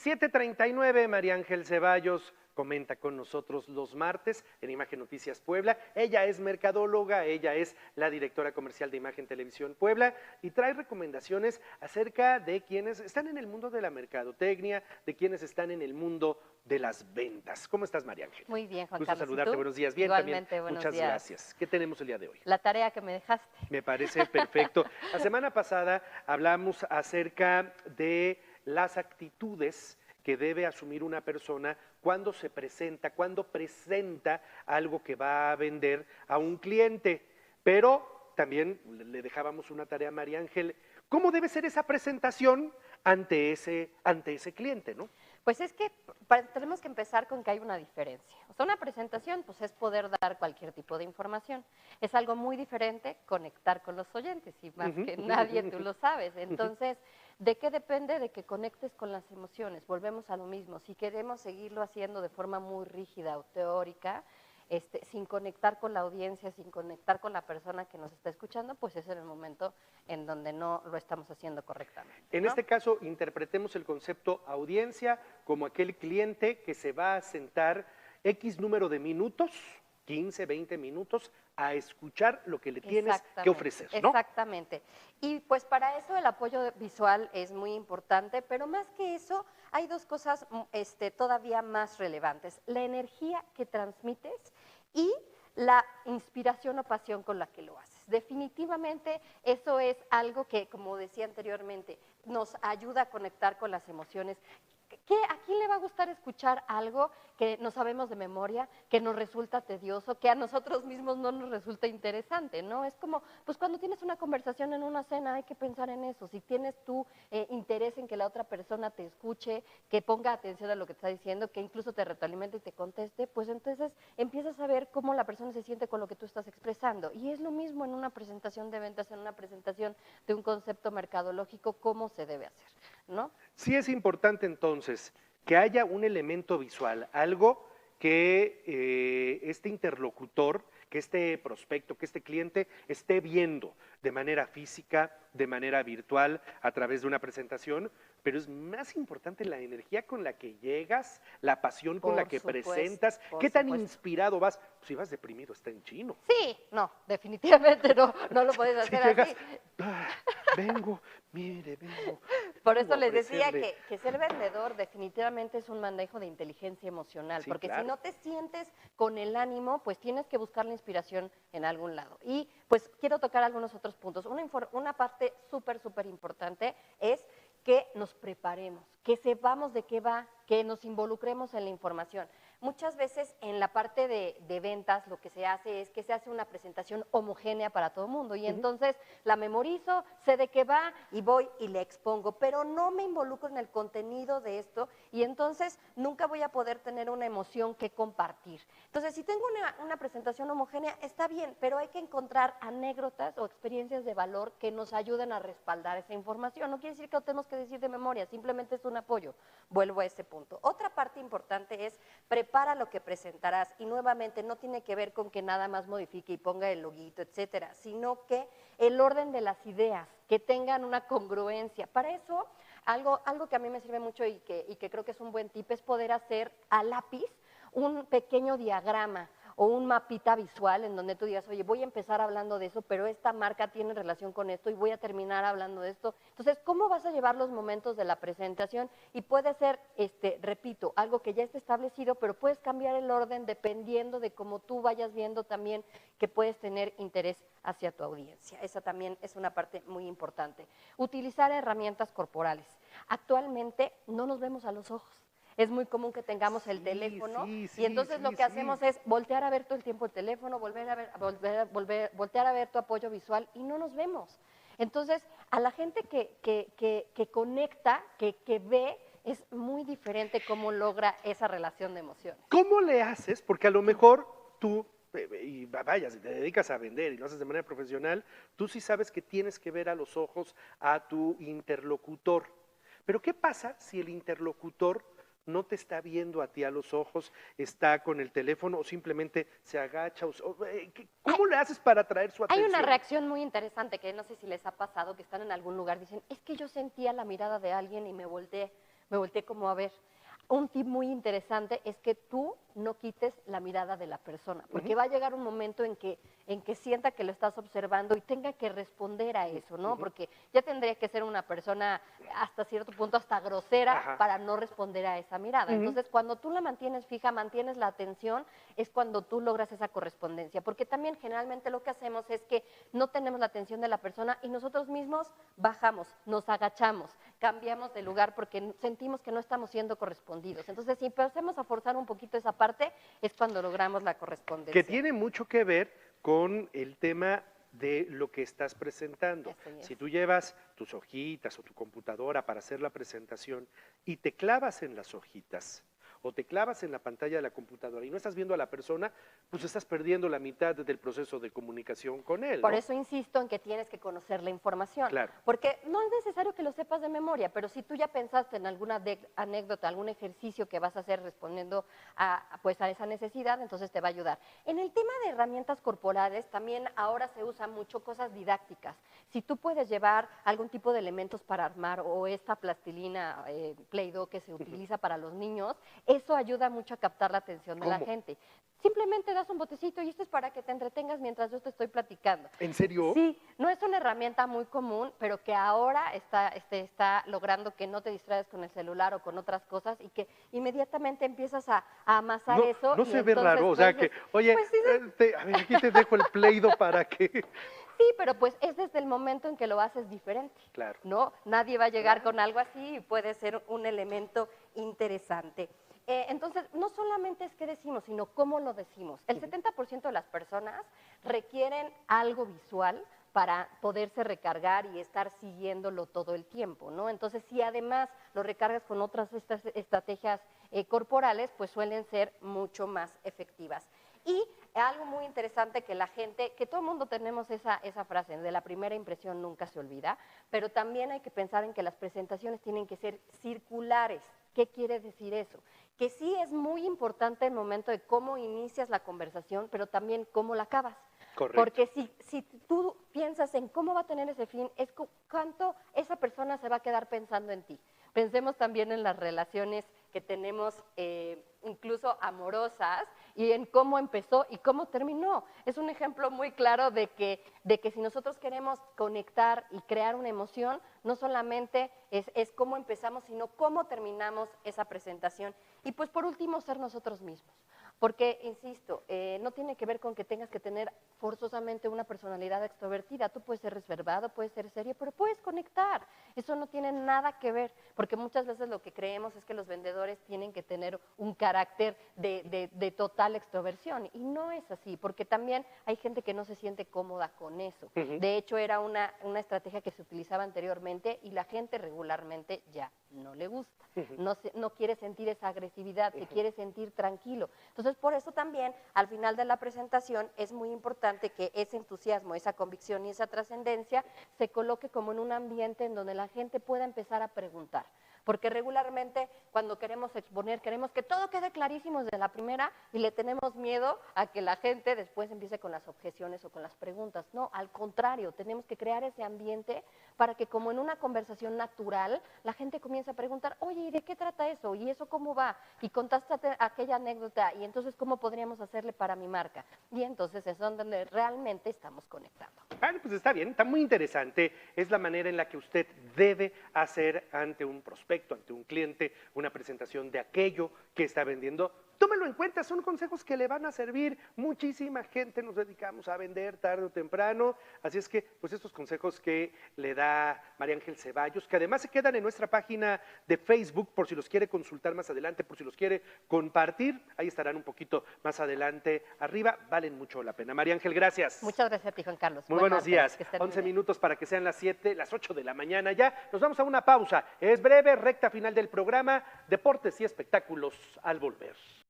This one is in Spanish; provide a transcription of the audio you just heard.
7:39, María Ángel Ceballos comenta con nosotros los martes en Imagen Noticias Puebla. Ella es mercadóloga, ella es la directora comercial de Imagen Televisión Puebla y trae recomendaciones acerca de quienes están en el mundo de la mercadotecnia, de quienes están en el mundo de las ventas. ¿Cómo estás, María Ángel? Muy bien, Juan Gusto Carlos. saludarte, buenos días. Bien, Igualmente, también. buenos Muchas días. gracias. ¿Qué tenemos el día de hoy? La tarea que me dejaste. Me parece perfecto. La semana pasada hablamos acerca de las actitudes que debe asumir una persona cuando se presenta, cuando presenta algo que va a vender a un cliente. Pero también le dejábamos una tarea a María Ángel. ¿Cómo debe ser esa presentación ante ese cliente, no? Pues es que tenemos que empezar con que hay una diferencia. O sea, una presentación pues es poder dar cualquier tipo de información. Es algo muy diferente conectar con los oyentes y más que nadie tú lo sabes. Entonces, ¿de qué depende? De que conectes con las emociones. Volvemos a lo mismo. Si queremos seguirlo haciendo de forma muy rígida o teórica, sin conectar con la audiencia, sin conectar con la persona que nos está escuchando, pues es en el momento en donde no lo estamos haciendo correctamente, En ¿no? este caso, interpretemos el concepto audiencia como aquel cliente que se va a sentar X número de minutos, 15, 20 minutos, a escuchar lo que le tienes que ofrecer, ¿no? Exactamente. Y pues para eso el apoyo visual es muy importante, pero más que eso, hay dos cosas todavía más relevantes. La energía que transmites y la inspiración o pasión con la que lo haces. Definitivamente eso es algo que, como decía anteriormente, nos ayuda a conectar con las emociones. ¿A quién le va a gustar escuchar algo que no sabemos de memoria, que nos resulta tedioso, que a nosotros mismos no nos resulta interesante, ¿no? Es como, pues cuando tienes una conversación en una cena hay que pensar en eso. Si tienes tú interés en que la otra persona te escuche, que ponga atención a lo que te está diciendo, que incluso te retroalimente y te conteste, pues entonces empiezas a ver cómo la persona se siente con lo que tú estás expresando. Y es lo mismo en una presentación de ventas, en una presentación de un concepto mercadológico, cómo se debe hacer, ¿no? Sí es importante entonces que haya un elemento visual, algo que este interlocutor, que este prospecto, que este cliente esté viendo de manera física, de manera virtual, a través de una presentación, pero es más importante la energía con la que llegas, la pasión con la que presentas, qué tan inspirado vas. Si vas deprimido, está en chino. Sí, no, definitivamente no lo puedes hacer si llegas, así. Vengo, mire, vengo. Por eso les decía que ser vendedor definitivamente es un manejo de inteligencia emocional, Sí, porque claro. si no te sientes con el ánimo, pues tienes que buscar la inspiración en algún lado. Y pues quiero tocar algunos otros puntos. Una parte súper importante es que nos preparemos, que sepamos de qué va, que nos involucremos en la información. Muchas veces en la parte de ventas lo que se hace es que se hace una presentación homogénea para todo el mundo y entonces la memorizo, sé de qué va y voy y le expongo, pero no me involucro en el contenido de esto y entonces nunca voy a poder tener una emoción que compartir. Entonces, si tengo una presentación homogénea, está bien, pero hay que encontrar anécdotas o experiencias de valor que nos ayuden a respaldar esa información. No quiere decir que lo tenemos que decir de memoria, simplemente es un apoyo. Vuelvo a ese punto. Otra parte importante es prepara lo que presentarás y nuevamente no tiene que ver con que nada más modifique y ponga el loguito, etcétera, sino que el orden de las ideas, que tengan una congruencia. Para eso, algo que a mí me sirve mucho y que creo que es un buen tip es poder hacer a lápiz un pequeño diagrama o un mapita visual en donde tú digas, oye, voy a empezar hablando de eso, pero esta marca tiene relación con esto y voy a terminar hablando de esto. Entonces, ¿cómo vas a llevar los momentos de la presentación? Y puede ser, repito, algo que ya está establecido, pero puedes cambiar el orden dependiendo de cómo tú vayas viendo también que puedes tener interés hacia tu audiencia. Esa también es una parte muy importante. Utilizar herramientas corporales. Actualmente no nos vemos a los ojos. Es muy común que tengamos el teléfono y entonces lo que hacemos es voltear a ver todo el tiempo el teléfono, voltear a ver tu apoyo visual y no nos vemos. Entonces, a la gente que conecta, que ve, es muy diferente cómo logra esa relación de emociones. ¿Cómo le haces? Porque a lo mejor tú, y vaya, si te dedicas a vender y lo haces de manera profesional, tú sí sabes que tienes que ver a los ojos a tu interlocutor. Pero ¿qué pasa si el interlocutor no te está viendo a ti a los ojos, está con el teléfono o simplemente se agacha? ¿Cómo le haces para atraer su atención? Hay una reacción muy interesante que no sé si les ha pasado, que están en algún lugar, dicen, es que yo sentía la mirada de alguien y me volteé. me volteé como a ver. Un tip muy interesante es que tú no quites la mirada de la persona, porque va a llegar un momento en que sienta que lo estás observando y tenga que responder a eso, ¿no? Porque ya tendría que ser una persona hasta cierto punto hasta grosera Ajá. para no responder a esa mirada. Entonces, cuando tú la mantienes fija, mantienes la atención, es cuando tú logras esa correspondencia, porque también generalmente lo que hacemos es que no tenemos la atención de la persona y nosotros mismos bajamos, nos agachamos, cambiamos de lugar porque sentimos que no estamos siendo correspondidos. Entonces, si empecemos a forzar un poquito esa parte, es cuando logramos la correspondencia. Que tiene mucho que ver con el tema de lo que estás presentando. Así es. Si tú llevas tus hojitas o tu computadora para hacer la presentación y te clavas en las hojitas o te clavas en la pantalla de la computadora y no estás viendo a la persona, pues estás perdiendo la mitad del proceso de comunicación con él, ¿no? Por eso insisto en que tienes que conocer la información. Claro. Porque no es necesario que lo sepas de memoria, pero si tú ya pensaste en alguna anécdota, algún ejercicio que vas a hacer respondiendo pues a esa necesidad, entonces te va a ayudar. En el tema de herramientas corporales, también ahora se usan mucho cosas didácticas. Si tú puedes llevar algún tipo de elementos para armar o esta plastilina Play-Doh que se utiliza para los niños, eso ayuda mucho a captar la atención de la ¿Cómo? gente. Simplemente das un botecito y esto es para que te entretengas mientras yo te estoy platicando. ¿En serio? Sí, no es una herramienta muy común, pero que ahora está logrando que no te distraigas con el celular o con otras cosas y que inmediatamente empiezas a amasar No, eso. no y se ve entonces, raro, o sea pues, que, oye, pues, sí, a ver, aquí te dejo el Play-Doh para que... sí, pero pues es desde el momento en que lo haces diferente. Claro. ¿No? Nadie va a llegar con algo así y puede ser un elemento interesante. Entonces, no solamente es qué decimos, sino cómo lo decimos. El 70% de las personas requieren algo visual para poderse recargar y estar siguiéndolo todo el tiempo, ¿no? Entonces, si además lo recargas con otras estrategias corporales, pues suelen ser mucho más efectivas. Y algo muy interesante que la gente, que todo el mundo tenemos esa frase, de la primera impresión nunca se olvida, pero también hay que pensar en que las presentaciones tienen que ser circulares. ¿Qué quiere decir eso? Que sí es muy importante el momento de cómo inicias la conversación, pero también cómo la acabas. Correcto. Porque si tú piensas en cómo va a tener ese fin, es cuánto esa persona se va a quedar pensando en ti. Pensemos también en las relaciones que tenemos incluso amorosas y en cómo empezó y cómo terminó. Es un ejemplo muy claro de que si nosotros queremos conectar y crear una emoción, no solamente es cómo empezamos, sino cómo terminamos esa presentación. Y pues por último, ser nosotros mismos. Porque, insisto, no tiene que ver con que tengas que tener forzosamente una personalidad extrovertida. Tú puedes ser reservado, puedes ser serio, pero puedes conectar. Eso no tiene nada que ver, porque muchas veces lo que creemos es que los vendedores tienen que tener un carácter de total extroversión. Y no es así, porque también hay gente que no se siente cómoda con eso. De hecho, era una estrategia que se utilizaba anteriormente y la gente regularmente ya no le gusta. No quiere sentir esa agresividad, se quiere sentir tranquilo. Entonces, por eso también, al final de la presentación, es muy importante que ese entusiasmo, esa convicción y esa trascendencia se coloque como en un ambiente en donde la gente pueda empezar a preguntar. Porque regularmente cuando queremos exponer, queremos que todo quede clarísimo desde la primera y le tenemos miedo a que la gente después empiece con las objeciones o con las preguntas. No, al contrario, tenemos que crear ese ambiente para que como en una conversación natural, la gente comience a preguntar, oye, ¿y de qué trata eso? ¿Y eso cómo va? Y contaste aquella anécdota, y entonces, ¿cómo podríamos hacerle para mi marca? Y entonces es donde realmente estamos conectando. Bueno, pues está bien, está muy interesante. Es la manera en la que usted debe hacer ante un prospecto, ante un cliente, una presentación de aquello que está vendiendo. Tómelo en cuenta, son consejos que le van a servir. Muchísima gente nos dedicamos a vender tarde o temprano. Así es que, pues estos consejos que le da María Ángel Ceballos, que además se quedan en nuestra página de Facebook, por si los quiere consultar más adelante, por si los quiere compartir, ahí estarán un poquito más adelante arriba, valen mucho la pena. María Ángel, gracias. Muchas gracias a ti, Juan Carlos. Muy buenos días. 11 minutos para que sean las 7, las 8 de la mañana ya. Nos vamos a una pausa. Es breve, recta final del programa, deportes y espectáculos al volver.